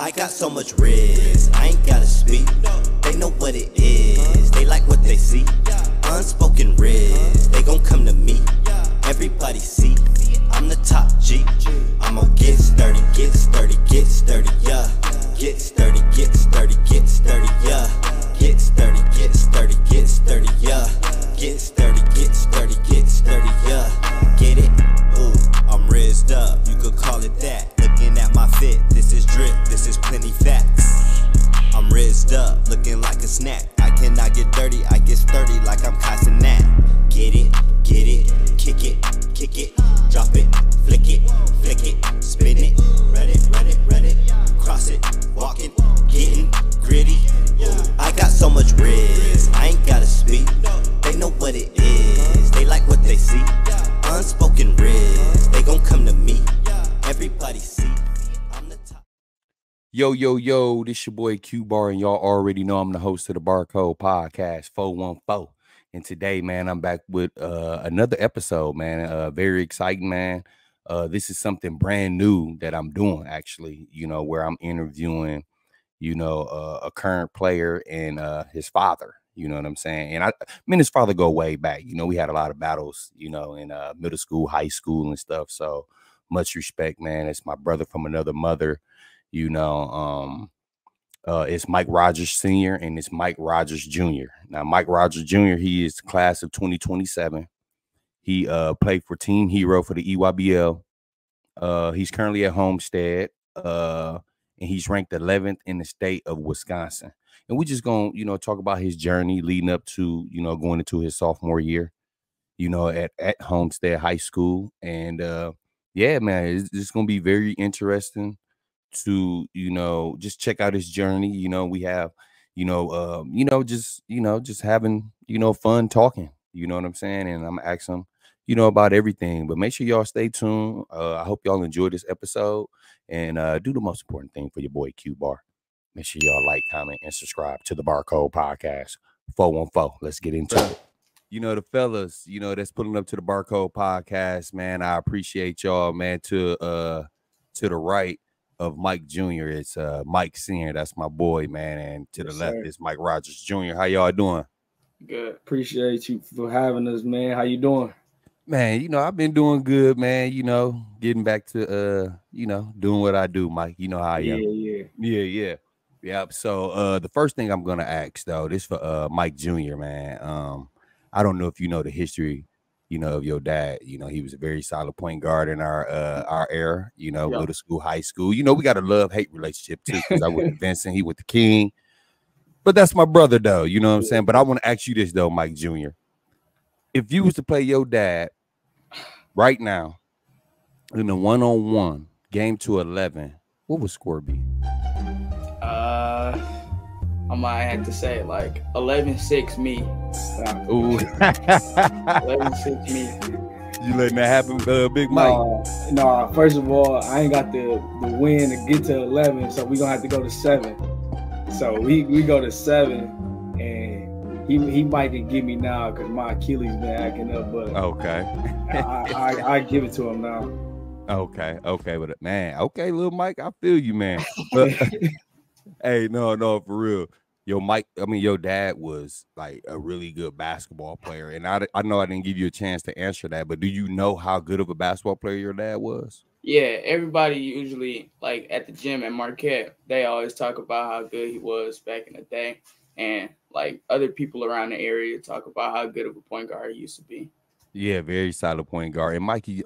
I got so much riz, I ain't gotta speak. They know what it is, they like what they see. Unspoken riz, they gon' come to me. Everybody see, I'm the top G. I'm gon' get sturdy, get sturdy, get sturdy, yeah. Get sturdy, get sturdy, get sturdy, yeah. Get sturdy, get sturdy, get sturdy, yeah. Get sturdy, get sturdy, get sturdy, yeah. Get it? Ooh, I'm rizzed up, you could call it that. Looking at my fit, this is drip, this is plenty facts. I'm rizzed up, looking like a snack. I cannot get dirty, I get sturdy like I'm Casanat. Get it, kick it, drop it, flick it, spin it, run it, cross it, walking, getting gritty. I got so much riz, I ain't gotta speak. They know what it is, they like what they see. Unspoken riz, they gon' come to me. Everybody see, I'm the top. Yo, this your boy Q Bar, and y'all already know I'm the host of the Barcode Podcast 414. And today, man, I'm back with another episode, man. Very exciting, man. This is something brand new that I'm doing, actually, where I'm interviewing, a current player and his father, you know what I'm saying? And me and his father go way back. We had a lot of battles, in middle school, high school and stuff. So much respect, man. It's my brother from another mother, it's Mike Rogers Sr. and it's Mike Rogers Jr. Now, Mike Rogers Jr., he is the class of 2027. He played for Team HERRO for the EYBL. He's currently at HOMESTEAD, and he's ranked 11th in the state of Wisconsin. And we're just going to, talk about his journey leading up to, going into his sophomore year, at HOMESTEAD High School. And, yeah, man, it's going to be very interesting to just check out his journey. We have just having fun talking, you know what I'm saying, and I'm asking him about everything. But make sure y'all stay tuned. I hope y'all enjoy this episode, and do the most important thing for your boy Q Bar. Make sure y'all like, comment, and subscribe to the Barcode Podcast 414. Let's get into it. The fellas that's pulling up to the Barcode Podcast, man, I appreciate y'all, man. To the right of Mike Jr., it's Mike Sr., that's my boy, man, and to the left is Mike Rogers Jr. How y'all doing? Good. Appreciate you for having us, man. How you doing? Man, I've been doing good, man. Getting back to doing what I do, Mike. You know how I am. Yeah. So the first thing I'm gonna ask, though, this for Mike Jr., man. I don't know if you know the history of your dad. He was a very solid point guard in our era, middle school, high school. We got a love-hate relationship too, because I went to Vincent, he with the King. But that's my brother, though, you know what I'm saying? But I want to ask you this, though, Mike Jr. If you was to play your dad right now in a one-on-one game to 11, what would score be? I might have to say like 11-6 me. Ooh. 11-6 me. You letting that happen, Big Mike? No, first of all, I ain't got the win to get to 11, so we gonna have to go to 7. So we go to 7, and he might can get me now because my Achilles been acting up. But okay, I give it to him now. Okay, but man, okay, little Mike, I feel you, man. But hey, no, for real. Your dad was like a really good basketball player. And I know I didn't give you a chance to answer that, but do you know how good of a basketball player your dad was? Yeah, everybody usually, like at the gym at Marquette, they always talk about how good he was back in the day. And like other people around the area talk about how good of a point guard he used to be. Yeah, very solid point guard. And Mikey,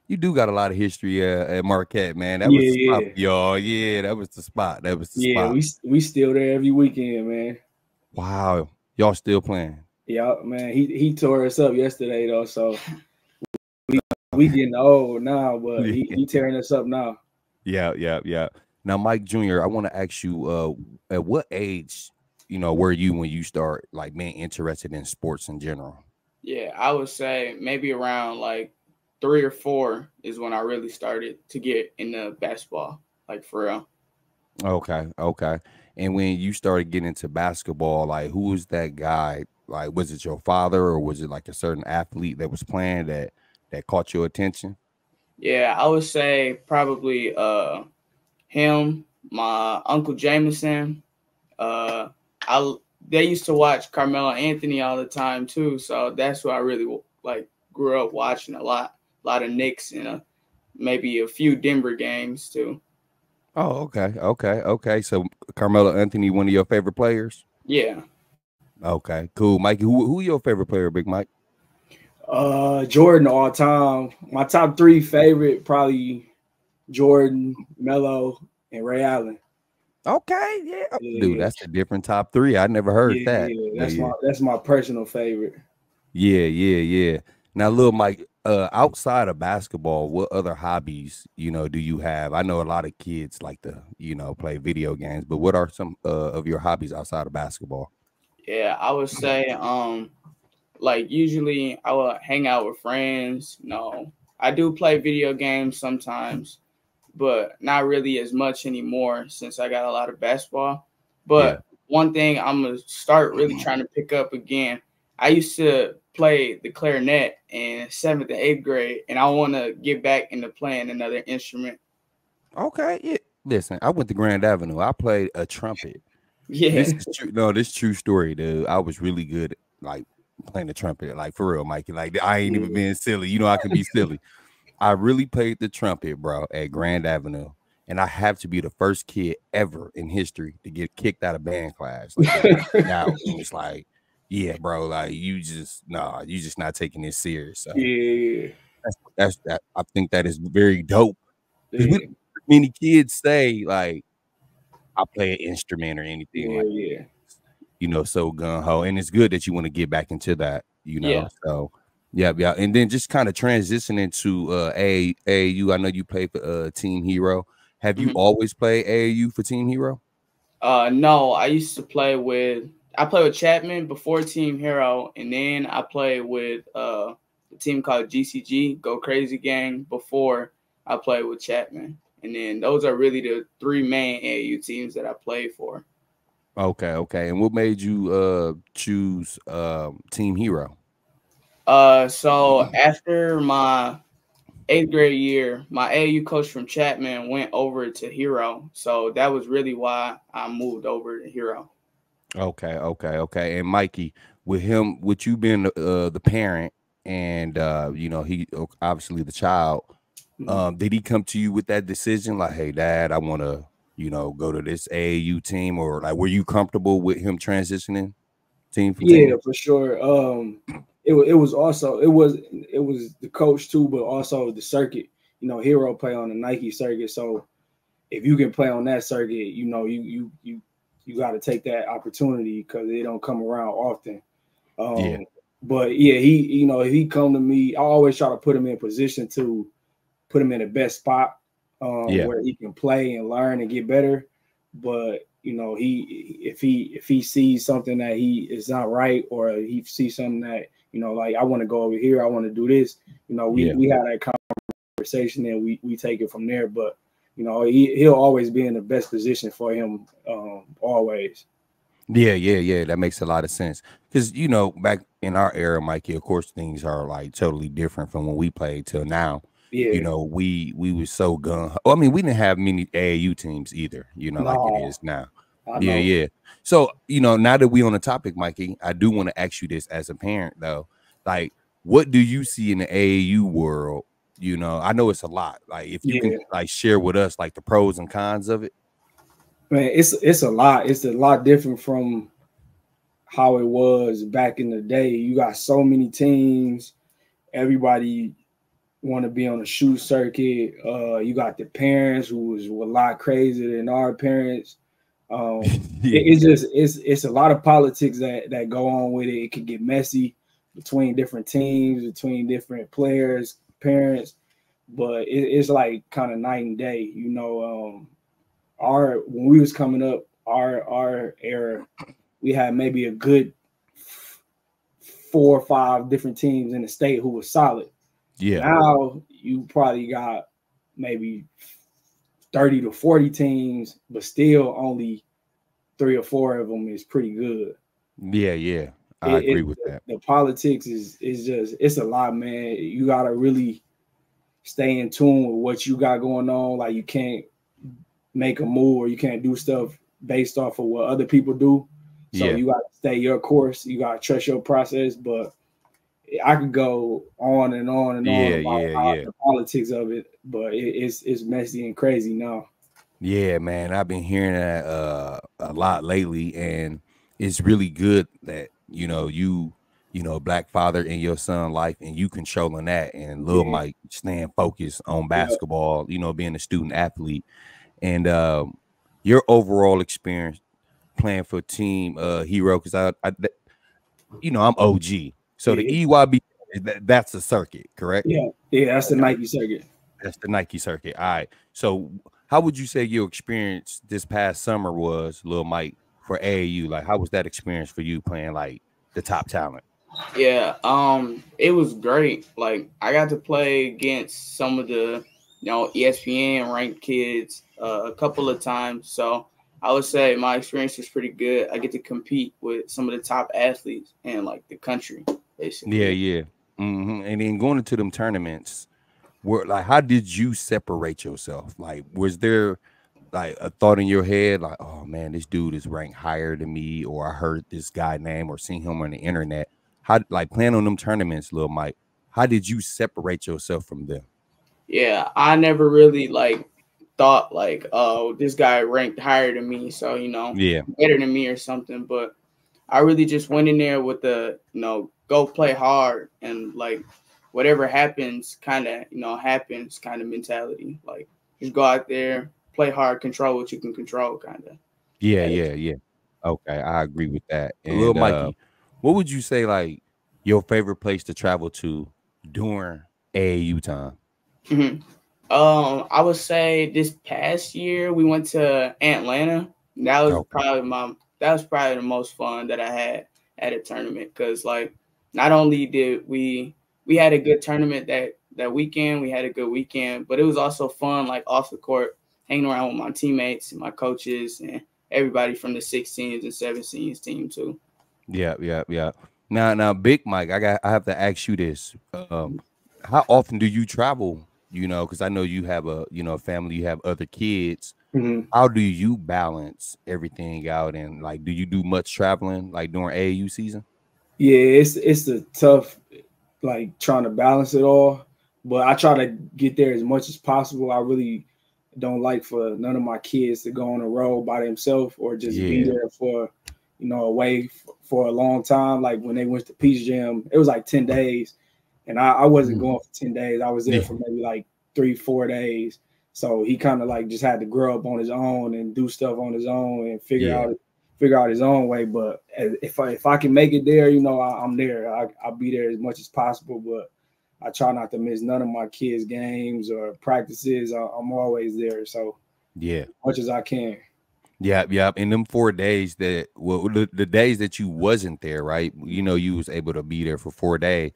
you do got a lot of history at Marquette, man. That was the spot, y'all. Yeah, that was the spot. Yeah, we still there every weekend, man. Wow, y'all still playing? Yeah, man. He tore us up yesterday though, so we getting old now, but he tearing us up now. Yeah. Now, Mike Jr., I want to ask you, at what age, were you when you start like being interested in sports in general? Yeah, I would say maybe around like 3 or 4 is when I really started to get into basketball, like for real. Okay. And when you started getting into basketball, like who was that guy? Like, was it your father or was it like a certain athlete that was playing that caught your attention? Yeah, I would say probably him, my Uncle Jameson. They used to watch Carmelo Anthony all the time too, so that's who I really like grew up watching a lot of Knicks and maybe a few Denver games too. Oh, okay. So Carmelo Anthony, one of your favorite players? Yeah. Okay, cool. Mikey, who your favorite player, Big Mike? Jordan all time. My top 3 favorite, probably Jordan, Melo, and Ray Allen. Okay, yeah. Dude, that's a different top 3. I never heard that. Yeah, that's my personal favorite. Yeah. Now, little Mike, outside of basketball, what other hobbies, do you have? I know a lot of kids like to, play video games, but what are some of your hobbies outside of basketball? Yeah, I would say, like usually I will hang out with friends. I do play video games sometimes, but not really as much anymore since I got a lot of basketball. But one thing I'm going to start really trying to pick up again, I used to play the clarinet in 7th and 8th grade, and I want to get back into playing another instrument. Okay, yeah. Listen, I went to Grand Avenue. I played a trumpet. Yeah. This is true. No, this is true story, dude. I was really good at, like, playing the trumpet, like, for real, Mikey. Like, I ain't even being silly. I can be silly. I really played the trumpet, bro, at Grand Avenue. And I have to be the first kid ever in history to get kicked out of band class. Like, now it's like, yeah, bro, like you're just not taking this serious. So that's I think that is very dope. Because many kids say, like, I play an instrument or anything so gung-ho. And it's good that you want to get back into that, So yeah. And then just kind of transitioning to AAU. I know you play for Team HERRO. Have you always played AAU for Team HERRO? No, I used to play with Chapman before Team HERRO, and then I played with a team called GCG, Go Crazy Gang, before I played with Chapman. And then those are really the 3 main AAU teams that I played for. Okay. And what made you choose Team HERRO? So after my 8th grade year, my AAU coach from Chapman went over to HERRO. So that was really why I moved over to HERRO. Okay. And Mikey, with you being the parent and he obviously the child, did he come to you with that decision? Like, hey, Dad, I want to, go to this AAU team, or like, were you comfortable with him transitioning team? For sure. It was the coach too, but also the circuit. HERRO play on the Nike circuit, so if you can play on that circuit, you got to take that opportunity because it don't come around often. But he, if he come to me, I always try to put him in position to put him in the best spot where he can play and learn and get better. But if he sees something that he is not right, or he sees something that like, I want to go over here, I want to do this, we have that conversation and we take it from there. But he'll always be in the best position for him, always. Yeah. That makes a lot of sense. Because back in our era, Mikey, of course, things are like totally different from when we played till now. We were so gung. I mean, we didn't have many AAU teams either, like it is now. Yeah. So, now that we on the topic, Mikey, I do want to ask you this as a parent, though. Like, what do you see in the AAU world? I know it's a lot. Like, if you can like share with us like the pros and cons of it. Man, it's a lot. It's a lot different from how it was back in the day. You got so many teams. Everybody want to be on a shoot circuit. You got the parents who was a lot crazier than our parents. It's a lot of politics that go on with it. It can get messy between different teams, between different players, parents, but it's like kind of night and day. When we was coming up, our era, we had maybe a good 4 or 5 different teams in the state who was solid. Now you probably got maybe 30 to 40 teams, but still only 3 or 4 of them is pretty good. Yeah. I agree with that. The politics is just, it's a lot, man. You gotta really stay in tune with what you got going on. Like, you can't make a move or you can't do stuff based off of what other people do. So you got to stay your course. You got to trust your process. But I could go on and on and on about the politics of it, but it's messy and crazy now. Yeah, man, I've been hearing that a lot lately, and it's really good that you black father in your son life, and you controlling that, and Lil Mike staying focused on basketball, being a student athlete, and your overall experience playing for Team HERRO, because I'm OG, so the EYBL that's a circuit, correct? Yeah, that's the Nike circuit. That's the Nike circuit. All right, so how would you say your experience this past summer was, Lil Mike, for AAU? Like, how was that experience for you playing like the top talent? Yeah, it was great. Like, I got to play against some of the, ESPN ranked kids a couple of times. So I would say my experience was pretty good. I get to compete with some of the top athletes in like the country, basically. Yeah. And then going into them tournaments, how did you separate yourself? Like, was there like a thought in your head, like, oh man, this dude is ranked higher than me, or I heard this guy name or seen him on the internet? How, like, playing on them tournaments, Lil Mike, how did you separate yourself from them? Yeah, I never really thought like, oh, this guy ranked higher than me, so better than me or something. But I really just went in there with the go play hard, and like whatever happens kind of happens kind of mentality. Like, just go out there, play hard, control what you can control, kind of. Yeah. Okay, I agree with that. And Lil Mikey, what would you say like your favorite place to travel to during AAU time? I would say this past year we went to Atlanta. That was probably the most fun that I had at a tournament, because like not only did we had a good tournament that weekend, we had a good weekend, but it was also fun like off the court, hanging around with my teammates and my coaches and everybody from the 16s and 17s team too. Yeah. Now, Big Mike, I have to ask you this: how often do you travel? Because I know you have a family, you have other kids. How do you balance everything out, and like, do you do much traveling like during AAU season? Yeah, it's a tough, like, trying to balance it all, but I try to get there as much as possible. I really don't like for none of my kids to go on a road by themselves or just be there for away for a long time. Like when they went to Peach Jam, it was like 10 days, and I wasn't going for 10 days. I was there for maybe like 3-4 days. So he kind of like just had to grow up on his own and do stuff on his own and figure out his own way. But if I can make it there, I'm there. I'll be there as much as possible. But I try not to miss none of my kids' games or practices. I'm always there. So as much as I can. Yeah. In them 4 days the days that you wasn't there, right? You was able to be there for 4 days.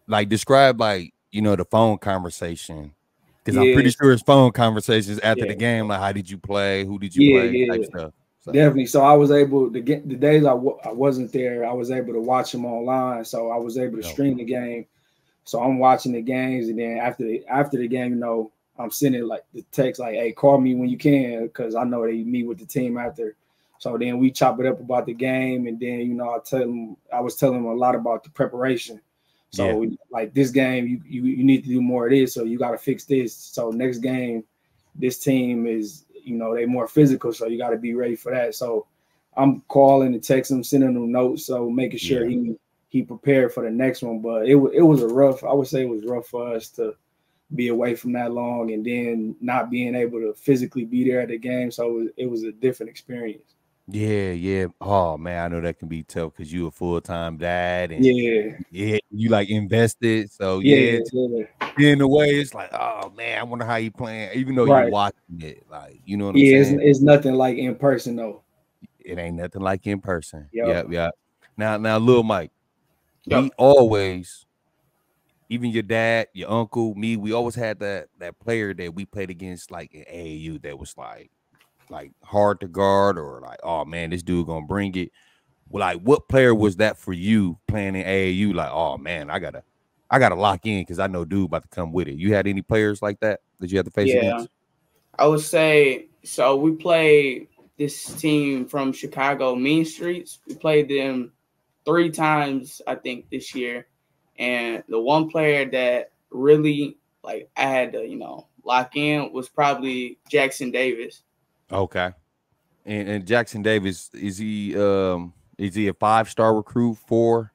Like, describe like the phone conversation, because I'm pretty sure it's phone conversations after the game. Like, how did you play? Who did you play? Type stuff. So. Definitely. So I was able to get the days I wasn't there. I was able to watch them online. So I was able to stream the game. So I'm watching the games, and then after the game, I'm sending like the text like, "Hey, call me when you can," because I know they meet with the team after. So then we chop it up about the game, and then I was telling them a lot about the preparation. So like this game, you need to do more of this, so you got to fix this. So next game, this team is they more physical, so you got to be ready for that. So I'm calling and texting him, sending him notes, so making sure he prepared for the next one. But it was I would say it was rough for us to be away from that long and then not being able to physically be there at the game. So it was a different experience. Yeah. Oh man, I know that can be tough because you a full-time dad, and you like invested. So in a way, it's like, oh man, I wonder how you playing, even though you're watching it. Like, you know what I'm saying? It's nothing like in person though. It ain't nothing like in person. Yeah. Now, Lil Mike, we always, even your dad, your uncle, me, we always had that player that we played against like in AAU that was like hard to guard, or like, oh man, this dude gonna bring it. Well, like, what player was that for you playing in AAU? Like, oh man, I gotta lock in because I know dude about to come with it. You had any players like that you had to face against? I would say So we played this team from Chicago, Mean Streets. We played them 3 times, I think, this year. And the one player that really like I had to, lock in was probably Jackson Davis. Okay. And Jackson Davis, is he a 5-star recruit for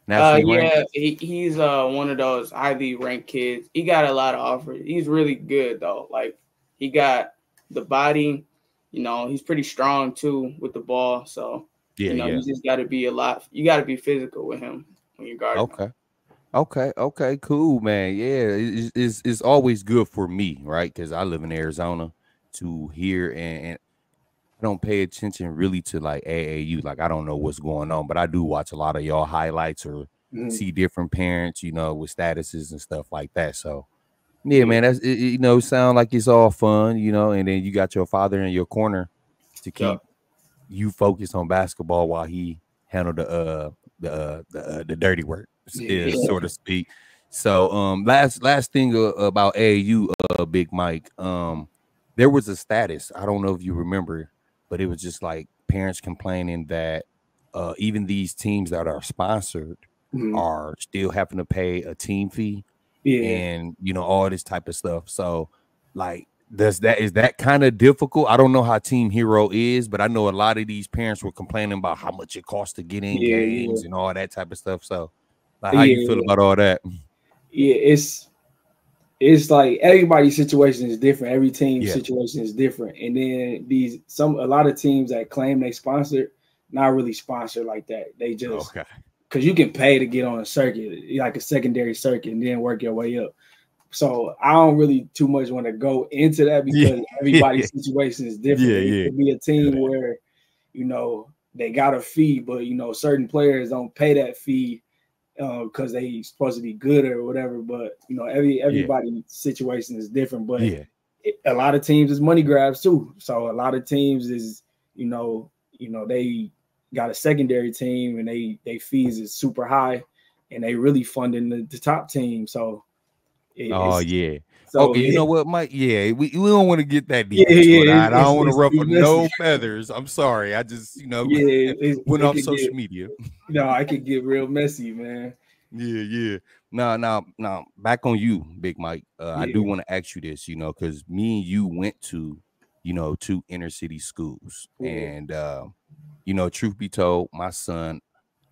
national rank? Yeah, he's one of those highly ranked kids. He got a lot of offers. He's really good though. Like he got the body, he's pretty strong too with the ball. So you just got to be you got to be physical with him when you're guarding. Okay, cool, man. Yeah, it's always good for me, right? Because I live in Arizona to hear and I don't pay attention really to like AAU. Like I don't know what's going on, but I do watch a lot of y'all highlights or see different parents, with statuses and stuff like that. So yeah, man, that's it sound like it's all fun, and then you got your father in your corner to keep you focused on basketball while he handled the dirty work, so to speak. So last thing about AAU, Big Mike, there was a status. I don't know if you remember, but it was just like parents complaining that even these teams that are sponsored are still having to pay a team fee, and all this type of stuff. So like, is that kind of difficult? I don't know how Team HERRO is, but I know a lot of these parents were complaining about how much it costs to get in games and all that type of stuff. So like, how you feel about all that? Yeah, it's like everybody's situation is different. Every team's situation is different. And then a lot of teams that claim they sponsored, not really sponsored like that. They just because you can pay to get on a circuit, like a secondary circuit, and then work your way up. So I don't really too much want to go into that because everybody's situation is different. It could be a team where, they got a fee, but certain players don't pay that fee because they supposed to be good or whatever. But everybody's situation is different. But a lot of teams is money grabs too. So a lot of teams is they got a secondary team and they fees is super high, and they really funding the top team. So. So, okay, you know what, Mike? Yeah, we don't want to get that deep into it. I don't want to ruffle no feathers. I'm sorry. I just, went off social media. No, I could get real messy, man. Yeah. Now, back on you, Big Mike. I do want to ask you this, because me and you went to, 2 inner city schools, and truth be told, my son,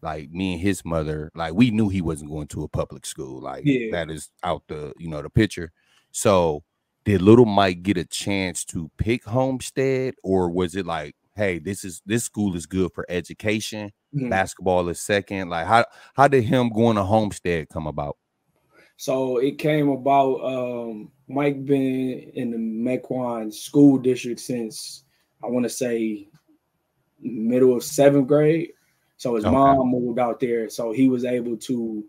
like me and his mother, like we knew he wasn't going to a public school. Like that is out the picture. So did little Mike get a chance to pick Homestead, or was it like, hey, this school is good for education, basketball is second? Like how did him going to Homestead come about? So it came about, Mike been in the Mequon school district since I want to say middle of 7th grade. So his mom moved out there, so he was able to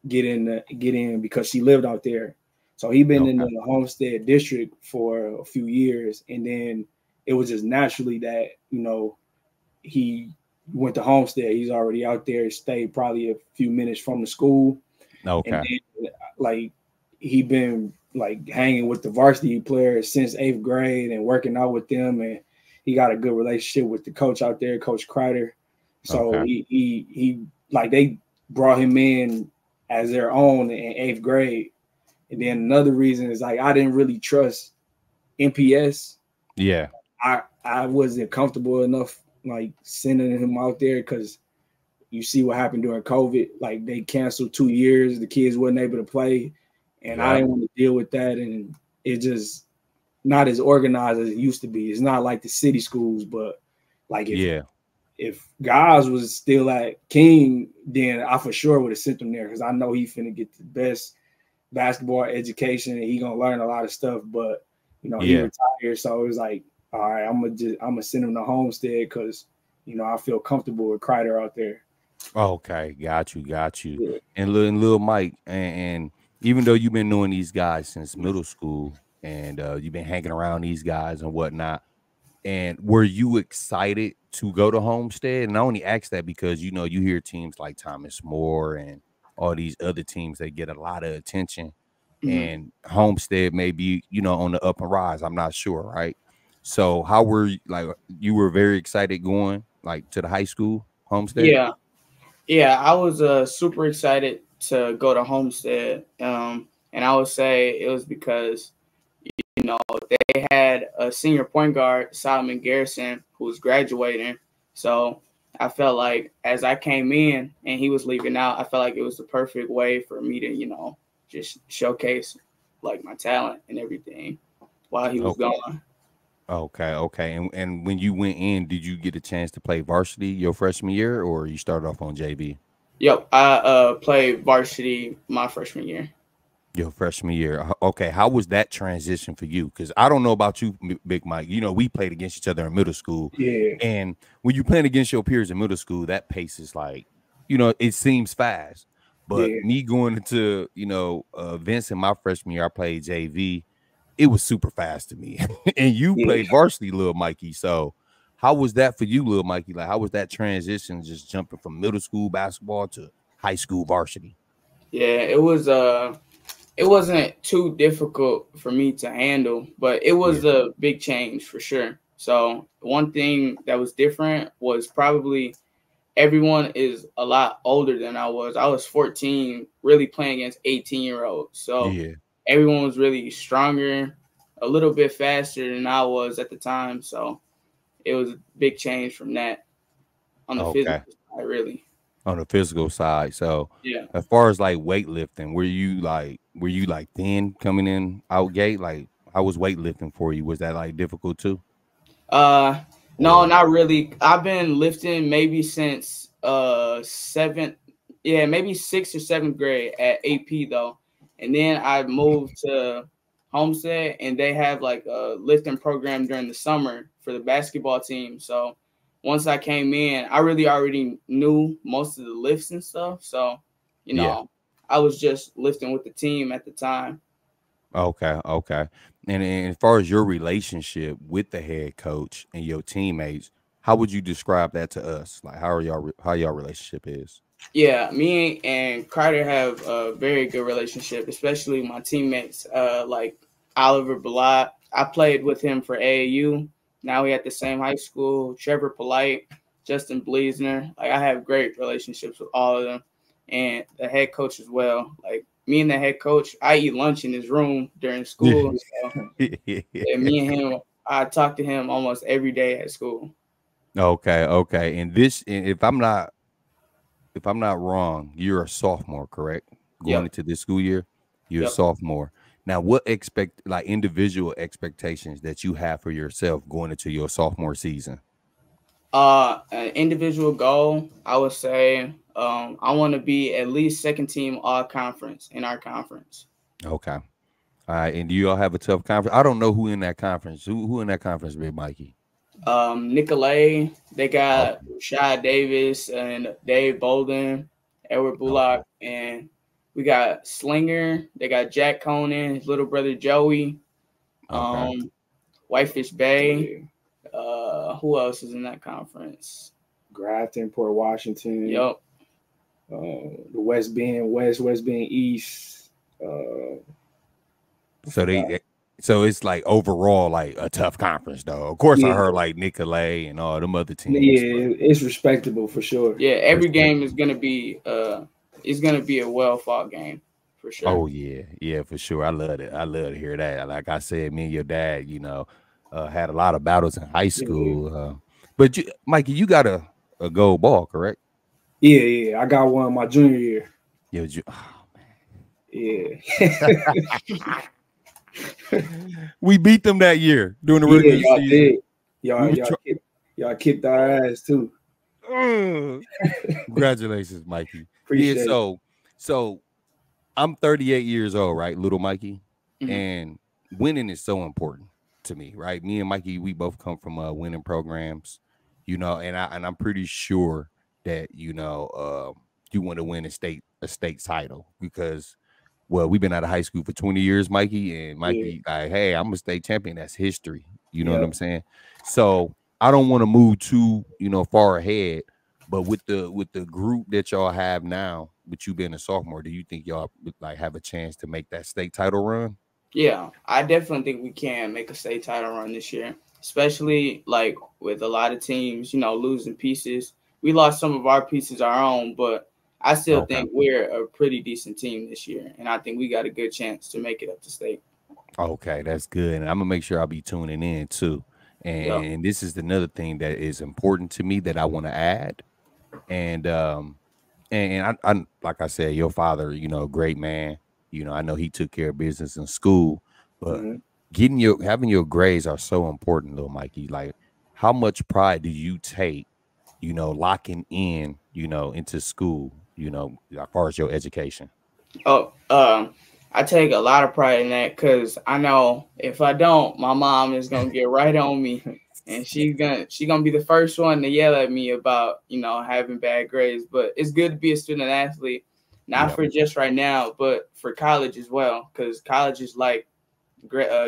get in because she lived out there. So he been in the Homestead district for a few years, and then it was just naturally that he went to Homestead. He's already out there, stayed probably a few minutes from the school. And then, like he been like hanging with the varsity players since 8th grade and working out with them, and he got a good relationship with the coach out there, Coach Kreider. So he like they brought him in as their own in 8th grade. And then another reason is like I didn't really trust MPS. Yeah. I wasn't comfortable enough like sending him out there because you see what happened during COVID. Like they canceled 2 years, the kids wasn't able to play. And I didn't want to deal with that. And it just not as organized as it used to be. It's not like the city schools, but like if guys was still at King, then I for sure would have sent him there because I know he finna get the best basketball education and he gonna learn a lot of stuff. But he retired, so it was like, all right, I'm gonna send him to Homestead because I feel comfortable with Kreider out there. Okay, got you. Yeah. And little Mike, and even though you've been knowing these guys since middle school, and you've been hanging around these guys and whatnot. And were you excited to go to Homestead? And I only ask that because, you hear teams like Thomas More and all these other teams that get a lot of attention. And Homestead may be, on the up and rise. I'm not sure, right? So how were you, like, you were very excited going like to the high school homestead? Yeah, I was super excited to go to Homestead. And I would say it was because, you know, they had a senior point guard, Solomon Garrison, who was graduating. So I felt like as I came in and he was leaving out, I felt like it was the perfect way for me to, you know, just showcase like my talent and everything while he was gone. Okay. And when you went in, did you get a chance to play varsity your freshman year, or you started off on JV? Yep, I played varsity my freshman year. Your freshman year. Okay, how was that transition for you? Because I don't know about you, Big Mike. You know, we played against each other in middle school. Yeah. And when you playing against your peers in middle school, that pace is like, you know, it seems fast. But me going into, you know, Vince in my freshman year, I played JV. It was super fast to me. And you played varsity, little Mikey. So how was that for you, little Mikey? Like, how was that transition, just jumping from middle school basketball to high school varsity? Yeah, it wasn't too difficult for me to handle, but it was a big change for sure. So one thing that was different was probably everyone is a lot older than I was. I was 14, really playing against 18-year-olds. So everyone was really stronger, a little bit faster than I was at the time. So it was a big change from that on the physical side, really. On the physical side. So as far as like weightlifting, were you like thin coming in out gate? Like, how was weightlifting for you? Was that like difficult too? No, not really. I've been lifting maybe since maybe 6th or 7th grade at AP though. And then I moved to Homestead and they have like a lifting program during the summer for the basketball team. So once I came in, I really already knew most of the lifts and stuff. So, you know, I was just lifting with the team at the time. Okay. And as far as your relationship with the head coach and your teammates, how would you describe that to us? Like, how y'all relationship is? Yeah, me and Carter have a very good relationship, especially my teammates, like Oliver Ballot. I played with him for AAU. Now we at the same high school. Trevor Polite, Justin Bleasner. Like, I have great relationships with all of them, and the head coach as well. Like, me and the head coach, I eat lunch in his room during school. So, and me and him, I talk to him almost every day at school. Okay. And this, if I'm not wrong, you're a sophomore, correct? Going into this school year, you're a sophomore. Now, what individual expectations that you have for yourself going into your sophomore season? An individual goal, I would say, I want to be at least second team all conference in our conference. Okay. All right. And do you all have a tough conference? I don't know who in that conference. Who in that conference, Big Mikey? Nicolay, they got Shad Davis and Dave Bolden, Edward Bullock, and we got Slinger. They got Jack Conan, his little brother Joey, Whitefish Bay. Who else is in that conference? Grafton, Port Washington. Yep. The West Bend West, West Bend East. So it's like overall like a tough conference though. Of course, I heard like Nicolay and all them other teams. Yeah, it's respectable for sure. Yeah, every game is gonna be a well fought game for sure. Oh yeah, for sure. I love it. I love to hear that. Like I said, me and your dad, you know, had a lot of battles in high school. But Mikey, you got a gold ball, correct? Yeah. I got one my junior year. Yeah. We beat them that year during the regular season. Y'all kicked our ass too. Congratulations, Mikey. Appreciate it. So I'm 38 years old, right, little Mikey? And winning is so important to me, right? Me and Mikey, we both come from winning programs, you know, and I'm pretty sure that, you know, you want to win a state title because, well, we've been out of high school for 20 years, Mikey, and Mikey, like, hey, I'm a state champion. That's history. You know what I'm saying? So I don't want to move too, you know, far ahead, but with the group that y'all have now, with you being a sophomore, do you think y'all like have a chance to make that state title run? Yeah, I definitely think we can make a state title run this year. especially like with a lot of teams, losing pieces. We lost some of our pieces our own, but I still think we're a pretty decent team this year, and I think we got a good chance to make it up to state. Okay, that's good. And I'm gonna make sure I'll be tuning in too. And this is another thing that is important to me that I want to add. And I like I said, your father, great man. I know he took care of business in school, but having your grades are so important, little Mikey. Like, how much pride do you take, locking in, into school, as far as your education? I take a lot of pride in that because I know if I don't, my mom is gonna get right on me, and she's gonna be the first one to yell at me about having bad grades. But it's good to be a student athlete, not for just right now, but for college as well, because college is like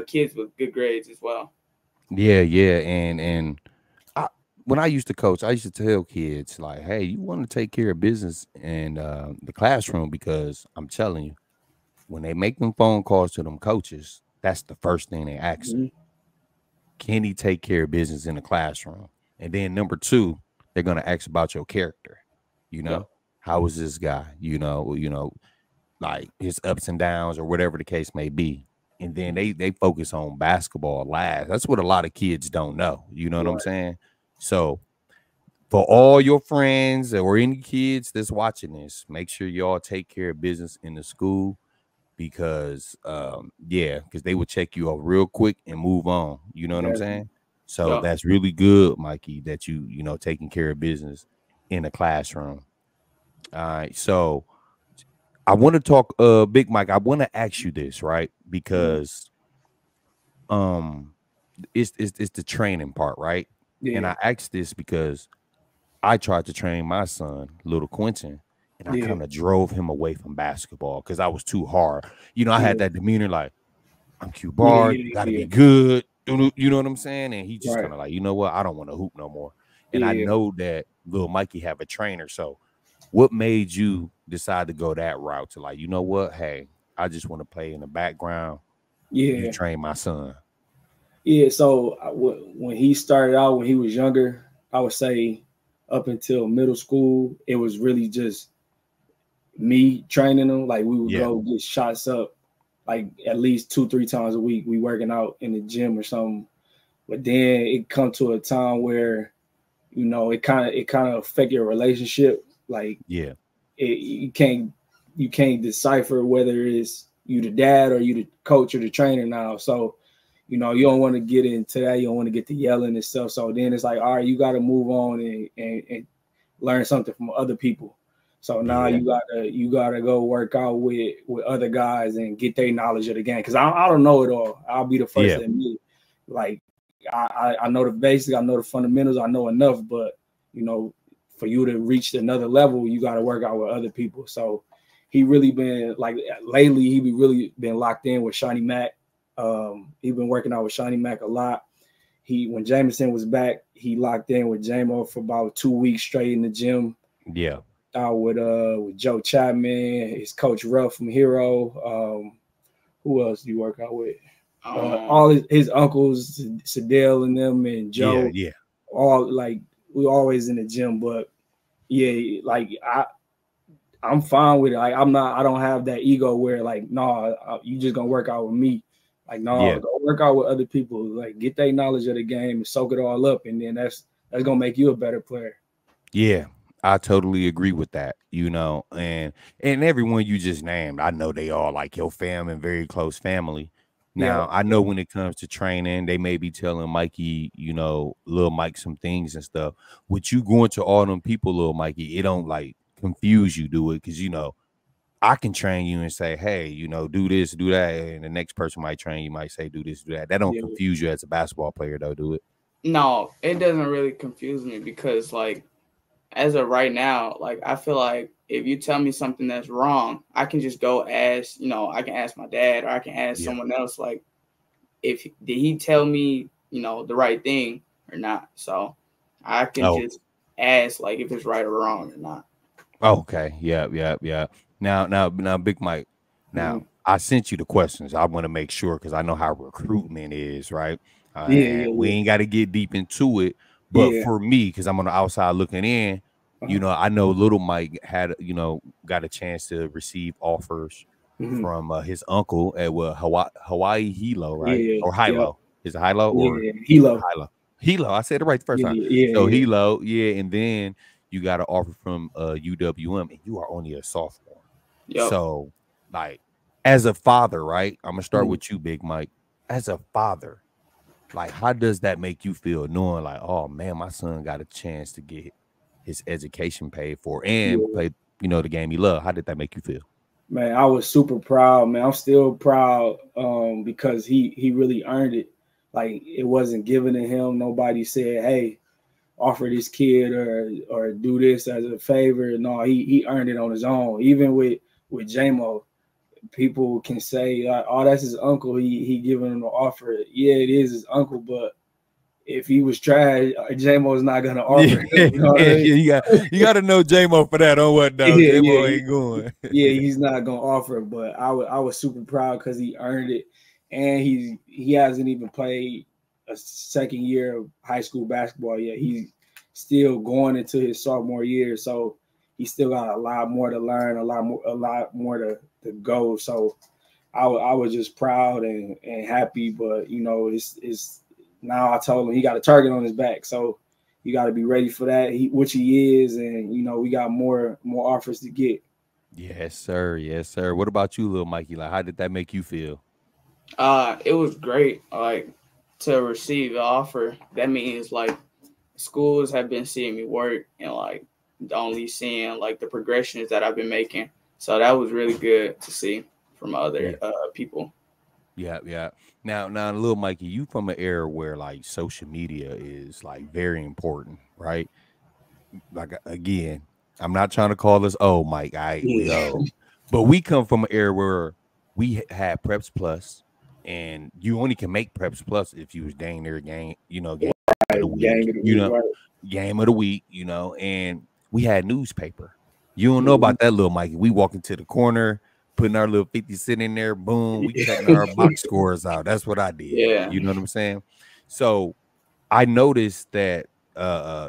kids with good grades as well. Yeah, and when I used to coach, I used to tell kids like, "Hey, you want to take care of business in the classroom because I'm telling you." When they make them phone calls to them coaches, that's the first thing they ask them. Can he take care of business in the classroom? And then number two, they're going to ask about your character. How is this guy? Like his ups and downs or whatever the case may be. And then they focus on basketball last. That's what a lot of kids don't know. You know what I'm saying? So for all your friends or any kids that's watching this, make sure y'all take care of business in the school. Because because they would check you out real quick and move on. You know what I'm saying? So that's really good, Mikey, that you taking care of business in the classroom. All right. So I want to talk Big Mike, I want to ask you this, right? Because it's the training part, right? And I asked this because I tried to train my son, little Quentin. And I kind of drove him away from basketball because I was too hard. I had that demeanor like, I'm Q-Bar, you got to be good. You know what I'm saying? And he just kind of like, you know what? I don't want to hoop no more. And I know that little Mikey have a trainer. So what made you decide to go that route to like, you know what? Hey, I just want to play in the background. You train my son. Yeah, so when he started out, when he was younger, I would say up until middle school, it was really just me training him. Like we would go get shots up like at least 2-3 times a week. We working out in the gym or something. But then it come to a time where, it kind of affect your relationship. Like you can't decipher whether it's you the dad or you the coach or the trainer now. So, you don't want to get into that. You don't want to get to yelling and stuff. So then it's like, all right, you got to move on and learn something from other people. So now you gotta go work out with other guys and get their knowledge of the game. Because I don't know it all. I'll be the first to admit. Like I know the basics, I know the fundamentals, I know enough. But for you to reach another level, you got to work out with other people. So he really been like lately. He really been locked in with Shawnee Mack. He been working out with Shawnee Mack a lot. When Jameson was back, he locked in with JMO for about 2 weeks straight in the gym. Yeah. With Joe Chapman, his coach Ruff from HERRO. Who else do you work out with? All his uncles, Sadell and them, and Joe. Yeah. All like we always in the gym, but like I'm fine with it. Like I don't have that ego where like, no, you just gonna work out with me. Like, no, go work out with other people. Like, get their knowledge of the game and soak it all up, and then that's gonna make you a better player. Yeah. I totally agree with that, and everyone you just named, I know they all like your fam and very close family. Now, I know when it comes to training, they may be telling Mikey, little Mike some things and stuff. With you going to all them people, little Mikey, it don't like confuse you, do it? Because, I can train you and say, hey, do this, do that. And the next person might train you, might say, do this, do that. That don't confuse you as a basketball player, though, do it? No, it doesn't really confuse me because, like, as of right now, like I feel like if you tell me something that's wrong, I can just go ask, I can ask my dad or I can ask someone else, like, did he tell me, the right thing or not? So I can just ask, like, if it's right or wrong or not. Okay. Yeah. Now, Big Mike, I sent you the questions. I want to make sure because I know how recruitment is, right? We ain't got to get deep into it. But for me, because I'm on the outside looking in, you know, I know little Mike had, you know, got a chance to receive offers from his uncle at Hawaii Hilo, right? Or Hilo. Is it Hilo or Hilo? Hilo. I said it right the first time. So Hilo, and then you got an offer from UWM, and you are only a sophomore. So, like, as a father, right? I'm gonna start with you, Big Mike. As a father, like, how does that make you feel, knowing like, oh man, my son got a chance to get his education paid for and play, you know, the game he loved? How did that make you feel? Man, I was super proud, man. I'm still proud because he really earned it. Like, it wasn't given to him. Nobody said, hey, offer this kid or do this as a favor. No, he earned it on his own. Even with J-Mo, people can say, oh, that's his uncle. He giving him an offer. Yeah, it is his uncle, but if he was trash, J-Mo's not gonna offer him. You know what I mean? You got to know J-Mo for that. On what though? J-Mo ain't going. He's not gonna offer. But I was super proud because he earned it, and he hasn't even played a second year of high school basketball yet. He's still going into his sophomore year, so he still got a lot more to learn, a lot more to go. So I was just proud and happy. But you know, it's now I told him he got a target on his back, so you got to be ready for that, which he is, and you know, we got more offers to get. Yes, sir. Yes, sir. What about you, little Mikey? Like, how did that make you feel? It was great. Like, to receive the offer, that means like schools have been seeing me work and like only seeing like the progressions that I've been making. So that was really good to see from other people. Yeah. Now, little Mikey, you from an era where like social media is like very important, right? Like, again, I'm not trying to call us old, Mike. We old, but we come from an era where we had Preps Plus, and you only can make Preps Plus if you was dang near game of the week, game of the week, you know. And we had newspaper. You don't know about that, little Mikey. We walk into the corner, putting our little 50 cent in there, boom, we cutting our box scores out. That's what I did. You know what I'm saying? So I noticed that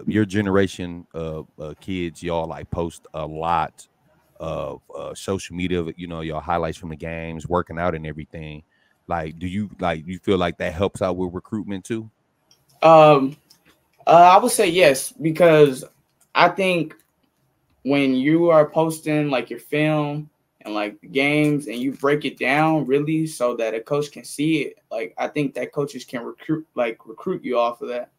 your generation of kids, y'all like post a lot of social media, you know, your highlights from the games, working out and everything. Like, do you feel like that helps out with recruitment too? I would say yes, because I think when you are posting like your film and like the games and you break it down really so that a coach can see it, like I think that coaches can recruit you off of that.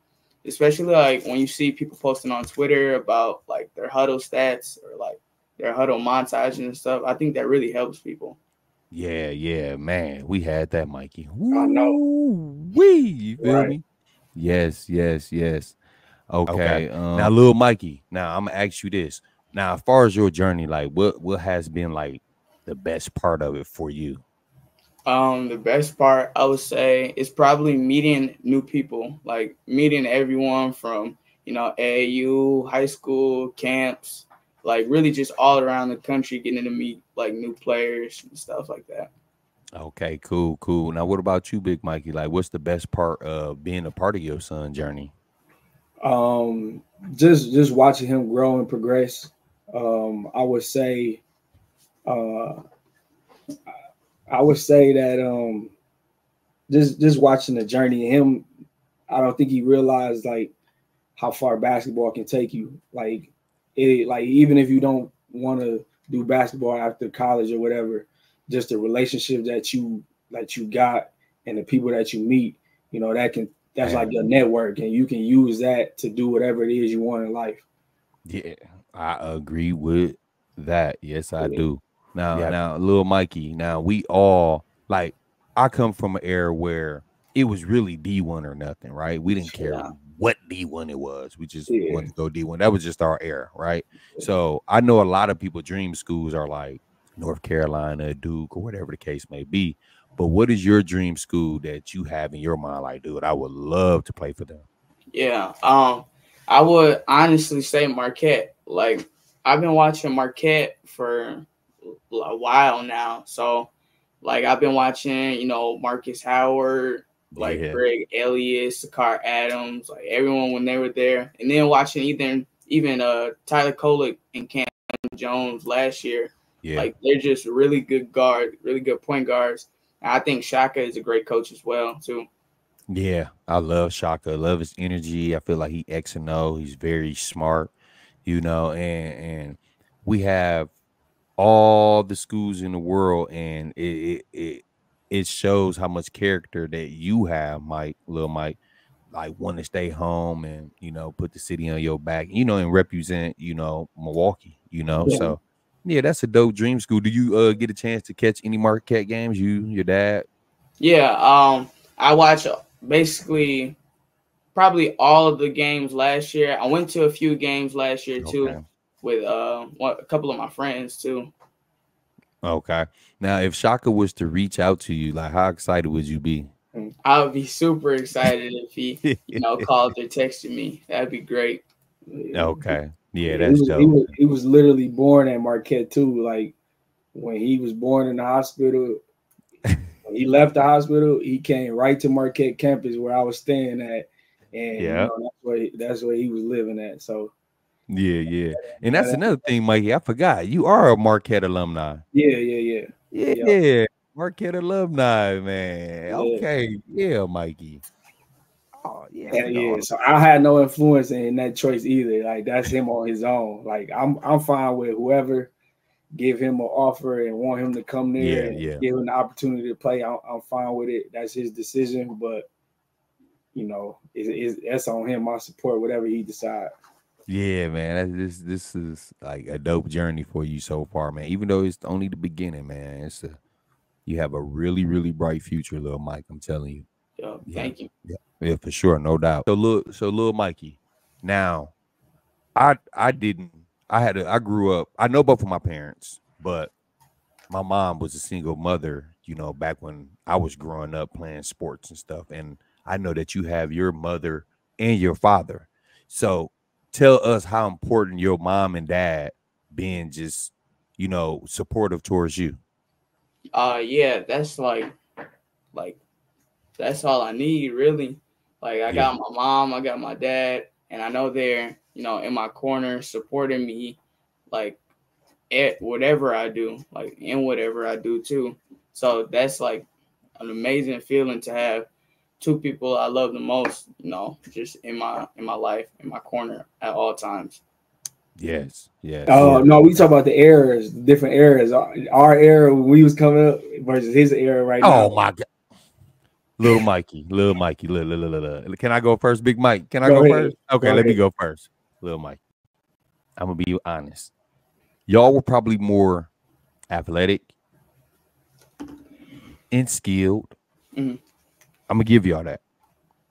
Especially like when you see people posting on Twitter about like their huddle stats or like their huddle montages and stuff. I think that really helps people. Yeah, man. We had that, Mikey. I know. You feel me? Yes. Okay. Now, little Mikey, now I'm gonna ask you this. Now, as far as your journey, like what has been like the best part of it for you? The best part I would say is probably meeting new people, like meeting everyone from, you know, AAU, high school, camps, like really just all around the country, getting to meet like new players and stuff like that. Okay, cool. Now, what about you, Big Mikey? Like, what's the best part of being a part of your son's journey? Just watching him grow and progress. I would say that just watching the journey of him, I don't think he realized like how far basketball can take you. Like even if you don't want to do basketball after college or whatever, just the relationship that you got and the people that you meet, you know, that's like your network, and you can use that to do whatever it is you want in life. Yeah, I agree with that. Yes, I do. Now, little Mikey, now we all like, I come from an era where it was really D1 or nothing, right? We didn't care what D1 it was. We just wanted to go D1. That was just our era, right? So I know a lot of people dream schools are like North Carolina, Duke, or whatever the case may be. But what is your dream school that you have in your mind? Like, dude, I would love to play for them. Yeah. I would honestly say Marquette. Like, I've been watching Marquette for a while now. So, like, I've been watching, you know, Marcus Howard, like Greg Elliott, Sakar Adams, like everyone when they were there, and then watching even Tyler Kolek and Cam Jones last year. Yeah. Like they're just really good point guards. And I think Shaka is a great coach as well too. Yeah, I love Shaka. I love his energy. I feel like he X and O. He's very smart, you know, and we have all the schools in the world, and it shows how much character that you have, Lil Mike, like want to stay home and, you know, put the city on your back, you know, and represent, you know, Milwaukee, you know. Yeah. So yeah, that's a dope dream school. Do you get a chance to catch any Marquette games? Your dad? Yeah, I watch basically probably all of the games last year. I went to a few games last year too, with a couple of my friends too. Okay. Now, if Shaka was to reach out to you, like, how excited would you be? I would be super excited if he, you know, called or texted me. That'd be great. Okay. Yeah, that's dope. He was literally born at Marquette too. Like when he was born in the hospital, when he left the hospital, he came right to Marquette campus where I was staying at, and you know, that's where he was living at. So yeah, and that's another thing, Mikey. I forgot you are a Marquette alumni. Yeah. Marquette alumni, man. Yeah. Okay, yeah, Mikey. Oh yeah. So I had no influence in that choice either. Like that's him on his own. Like I'm fine with whoever give him an offer and want him to come there and give him the opportunity to play. I'm fine with it. That's his decision, but you know, that's on him. I support whatever he decides. Yeah, man. This is like a dope journey for you so far, man. Even though it's only the beginning, man. You have a really, really bright future, Lil Mike. I'm telling you. Thank you. Yeah, for sure, no doubt. So Lil Mikey. Now, I grew up. I know both of my parents, but my mom was a single mother, you know, back when I was growing up playing sports and stuff. And I know that you have your mother and your father. So tell us how important your mom and dad being just, you know, supportive towards you. Yeah, that's like that's all I need, really. Like I got my mom, I got my dad, and I know they're, you know, in my corner supporting me, like at whatever I do, like in whatever I do too. So that's like an amazing feeling to have two people I love the most, you know, just in my life, in my corner at all times. Yes. Oh no, we talk about the eras, different eras. Our era when we was coming up versus his era right now. Oh my God. Little Mikey. Can I go first, Big Mike? Can I go first? Okay, let me go first. Little Mike. I'm gonna be honest. Y'all were probably more athletic and skilled. I'm gonna give y'all that.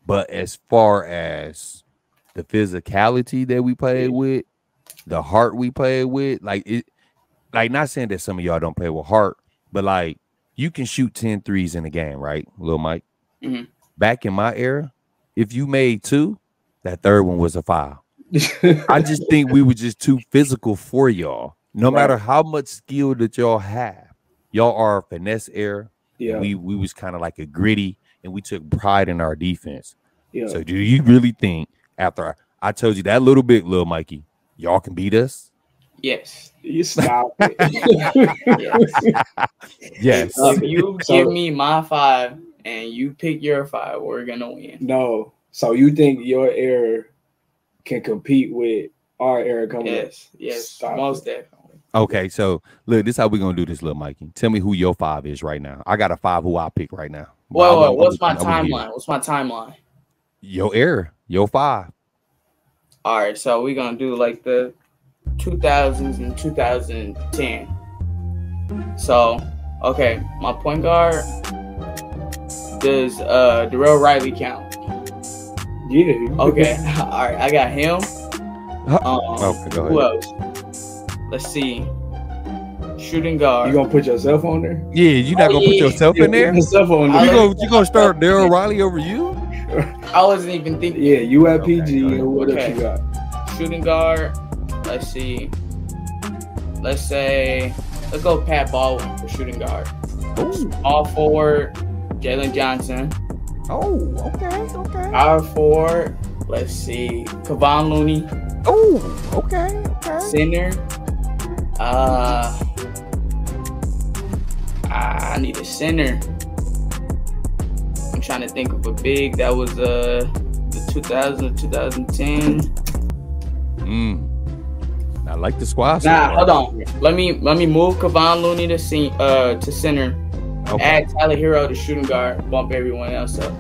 But as far as the physicality that we played with, the heart we played with, like not saying that some of y'all don't play with heart, but like you can shoot 10 threes in a game, right, Lil Mike? Back in my era, if you made 2, that third one was a foul. I just think we were just too physical for y'all. No matter how much skill that y'all have, y'all are a finesse era. Yeah, we was kind of like a gritty, and we took pride in our defense. Yeah. So do you really think after I told you that little bit, Lil Mikey, y'all can beat us? Yes. You stop it. Yes. If you give me my 5 and you pick your 5, we're gonna win. No. So you think your era can compete with our era coming up? Yes, most definitely. Okay, so look, this is how we're gonna do this, Lil Mikey. Tell me who your 5 is right now. I got a 5 who I pick right now. Well, what's my timeline? What's my timeline? Your era, your 5. All right, so we're gonna do like the 2000s and 2010. So, okay, my point guard, does Darrell Riley count? Yeah. Okay. All right, I got him. Okay, go ahead. Who else? Let's see. Shooting guard. You gonna put yourself on there? Yeah, you're not gonna put yourself in there. You gonna start Darrell Riley over you? I wasn't even thinking. Yeah, you at PG or what else you got? Shooting guard. Let's see. Let's go Pat Baldwin for shooting guard. Small forward, Jalen Johnson. Oh, okay. Power forward. Let's see. Kevon Looney. Oh, okay. Center. I need a center. I'm trying to think of a big that was the 2010. I like the squad. Hold on. Let me move Kevon Looney to center. Okay. Add Tyler HERRO to shooting guard. Bump everyone else up.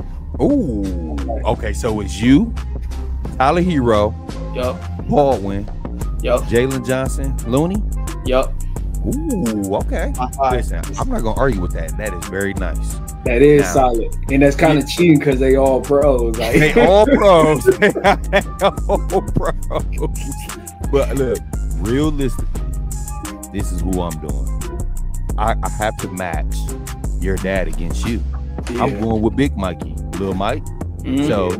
Ooh. Okay, so it's you, Tyler HERRO, Yup. Baldwin, Yup. Jalen Johnson, Looney. Yup. Ooh, okay. Listen, I'm not gonna argue with that. That is very nice. That is solid, and that's kind of cheating because they all pros. Like. They all pros. They all pros. But look, realistically, this is who I'm doing. I have to match your dad against you. Yeah. I'm going with Big Mikey, Lil Mike. So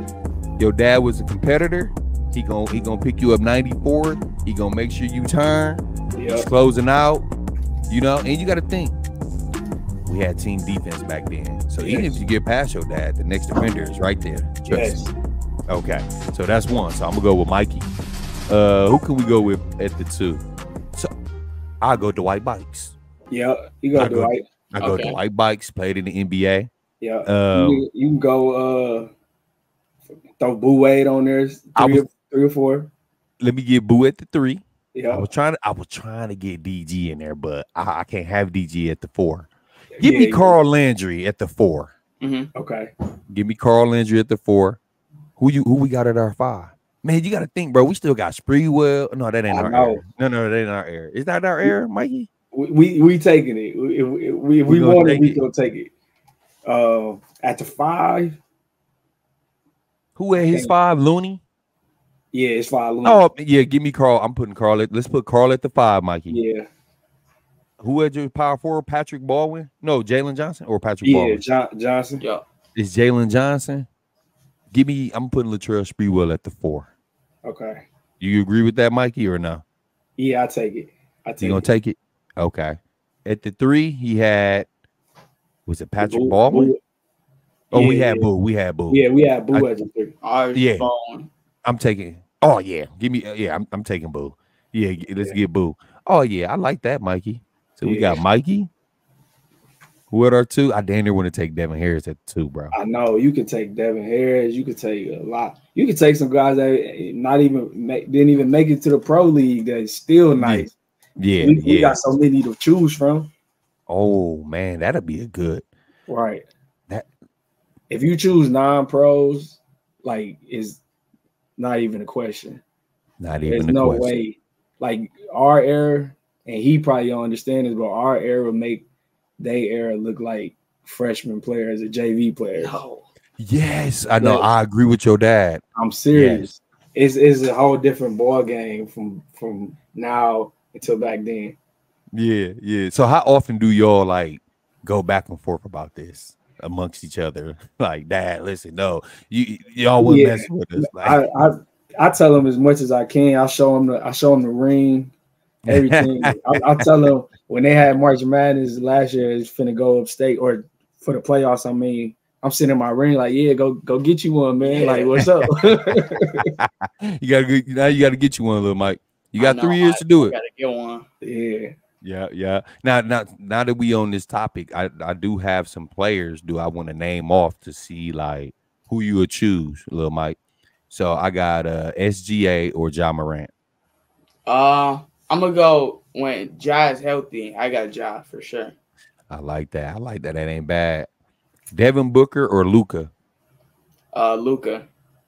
your dad was a competitor. He gonna pick you up 94. He gonna make sure you turn. He's closing out. You know, and you got to think, we had team defense back then. So even if you get past your dad, the next defender is right there. Trust me. Okay, so that's one. So I'm gonna go with Mikey. Who can we go with at the 2? So I'll go Dwight Bikes. Yeah, you go Dwight. I go Dwight Bikes, played in the NBA. Yeah, you can go throw Boo Wade on there. Three or 4. Let me get Boo at the 3. Yeah, I was trying to get DG in there, but I can't have DG at the 4. Give me Carl Landry at the 4. Okay. Give me Carl Landry at the 4. Who we got at our 5? Man, you got to think, bro. We still got Spreewell. No, that ain't our air. No, that ain't our air. Is that our air, Mikey? We taking it. If we want it, we gonna take it. At the 5. Who at his 5? Looney. Yeah, it's 5. Looney. Oh yeah, give me Carl. I'm putting Carl at. Let's put Carl at the 5, Mikey. Yeah. Who had your power forward? Patrick Baldwin? No, Jalen Johnson or Patrick Baldwin? Yeah, Johnson. Yeah. It's Jalen Johnson. Give me. I'm putting Latrell Sprewell at the 4. Okay. You agree with that, Mikey, or no? Yeah, I take it. You gonna take it? Okay. At the 3, he had. Was it Patrick Baldwin? Oh, we had Boo. We had Boo. Yeah, we had Boo at the 3. Yeah. I'm taking. Oh yeah, give me. Yeah, I'm taking Boo. Yeah, let's get Boo. Oh yeah, I like that, Mikey. So we got Mikey. Who are our 2? I damn near want to take Devin Harris at 2, bro. I know you could take Devin Harris. You could take a lot. You could take some guys that didn't even make it to the pro league. That's still nice. Yeah, we got so many to choose from. Oh man, that'd be a good. Right. If you choose non-pros, like, is not even a question. Not even. There's no way. Like our era, and he probably don't understand this, but our era would make they era look like freshman players or JV players. No. Yes, I know. I agree with your dad. I'm serious. Yes. It's a whole different ball game from now until back then. Yeah. So how often do y'all like go back and forth about this amongst each other? Like, Dad, listen, no, y'all wouldn't mess with us. Like, I tell them as much as I can. I show them the ring, everything. I tell them when they had March Madness last year, it's finna go upstate or for the playoffs. I mean, I'm sitting in my ring like, yeah, go get you one, man. Yeah. Like, what's up? you gotta get you one, little Mike. You got 3 years to do it. Gotta get one. Yeah. Now that we on this topic, I do have some players. Do I want to name off to see like who you would choose, little Mike? So I got SGA or Ja Morant. I'm gonna go when Ja is healthy. I got Ja for sure. I like that. That ain't bad. Devin Booker or Luka? Luka.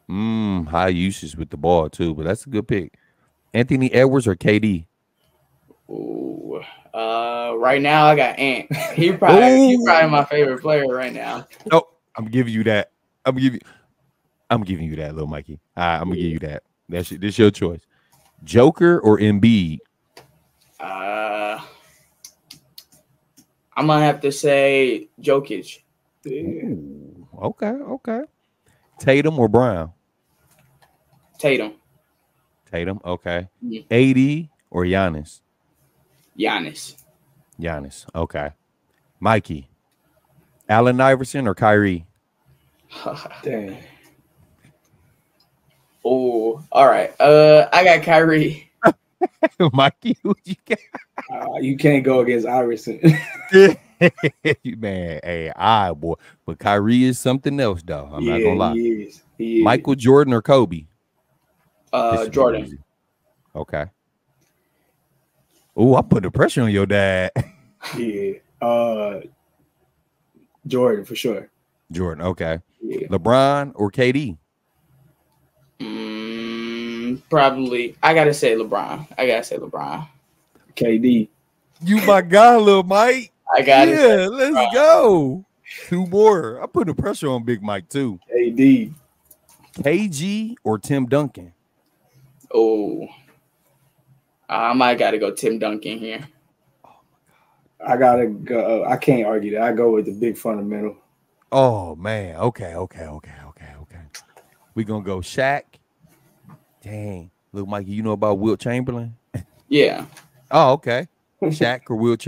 High usage with the ball too, but that's a good pick. Anthony Edwards or KD? Ooh, right now I got Ant. He's probably my favorite player right now. Oh, I'm giving you that. I'm giving you that, little Mikey. I'm gonna give you that. This your choice. Joker or Embiid? I'm gonna have to say Jokic. Ooh, okay. Tatum or Brown? Tatum. Okay. AD or Giannis? Giannis. Okay. Mikey. Allen Iverson or Kyrie? Dang. Oh, all right. I got Kyrie. Mikey, who you got? You can't go against Iverson. Man, hey, boy. But Kyrie is something else, though. I'm not gonna lie. He is. Michael Jordan or Kobe? Jordan. Okay. Oh, I put the pressure on your dad. Yeah. Jordan for sure. Jordan, okay. Yeah. LeBron or KD? Probably. I gotta say LeBron. KD. You my guy, little Mike. I got it. Yeah, let's go. 2 more. I put the pressure on Big Mike too. KD. KG or Tim Duncan? Oh, I might gotta go Tim Duncan here. I gotta go. I can't argue that. I go with the big fundamental. Oh man. Okay. We gonna go Shaq. Dang. Look, Mikey, you know about Wilt Chamberlain? Yeah. Oh, okay. Shaq or Wilt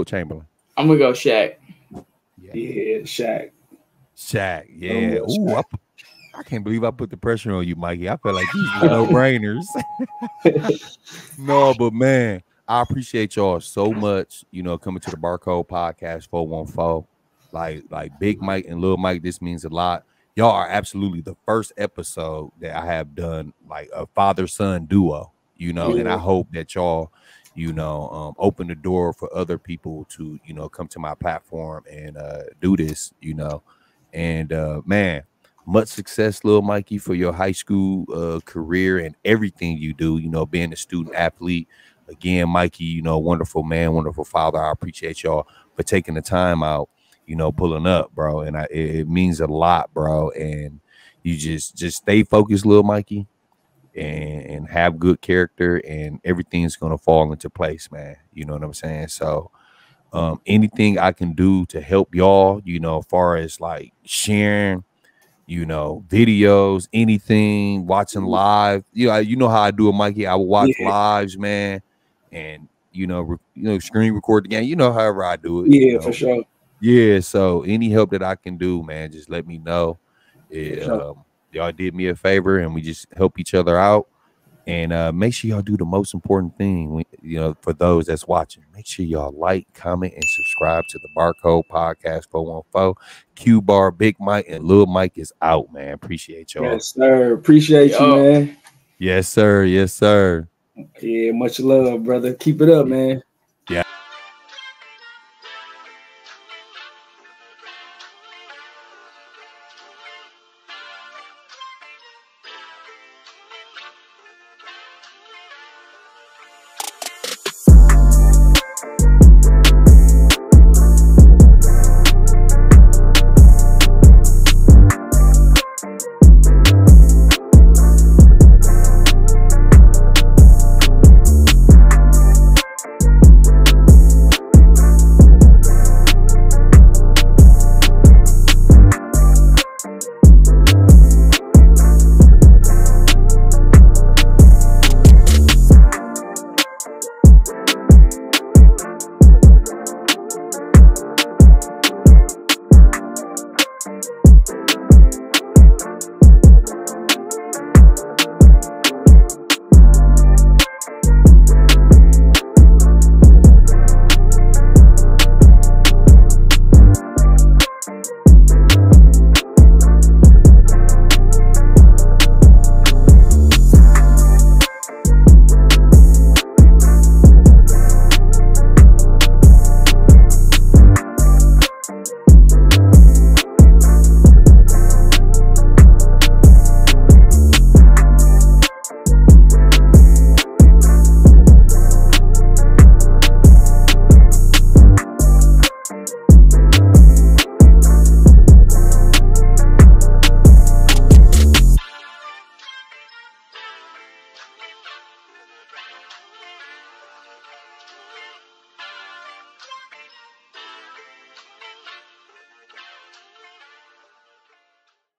Chamberlain? I'm gonna go Shaq. Yeah, Shaq. Shaq, yeah. Ooh, I can't believe I put the pressure on you, Mikey. I feel like these are no-brainers. No, but man, I appreciate y'all so much, coming to the Barcode Podcast 414. Like Big Mike and Lil Mike, this means a lot. Y'all are absolutely the first episode that I have done like a father-son duo, and I hope that y'all, open the door for other people to, come to my platform and do this, and man, much success, Lil Mikey, for your high school career and everything you do, being a student athlete. Again, Mikey, wonderful man, wonderful father. I appreciate y'all for taking the time out, pulling up, bro. And it means a lot, bro. And you just stay focused, Lil Mikey, and have good character, and everything's going to fall into place, man. You know what I'm saying? So anything I can do to help y'all, as far as like sharing, videos, anything, watching live, you know how I do it, Mikey. I will watch lives, man, and screen record the game, however I do it. Yeah, for sure. Yeah, so any help that I can do, man, just let me know. Y'all did me a favor, and we just help each other out. And make sure y'all do the most important thing, for those that's watching. Make sure y'all like, comment, and subscribe to the Barcode Podcast 414. Q-Bar, Big Mike, and Lil Mike is out, man. Appreciate y'all. Yes, sir. Appreciate you, man. Yes, sir. Yes, sir. Yeah, much love, brother. Keep it up, man. Yeah.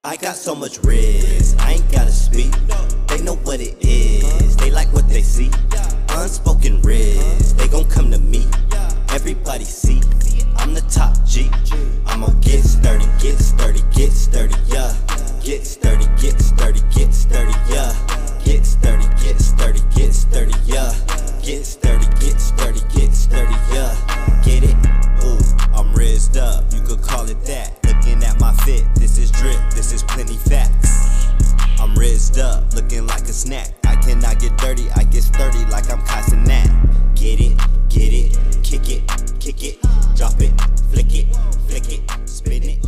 I got so much riz, I ain't gotta speak. They know what it is, they like what they see. Unspoken riz, they gon' come to me. Everybody see, I'm the top G. I'ma get sturdy, get sturdy, get sturdy, yeah. Get sturdy, get sturdy, get sturdy, yeah. Get sturdy, get sturdy, get sturdy, yeah. Get sturdy, get sturdy, get sturdy, yeah. Get it? Ooh, I'm rizzed up, you could call it that. Looking at my fit, this is drip, this is plenty facts. I'm rizzed up, looking like a snack. I cannot get dirty, I get sturdy like I'm Casanat. Get it, kick it, drop it, flick it, spin it.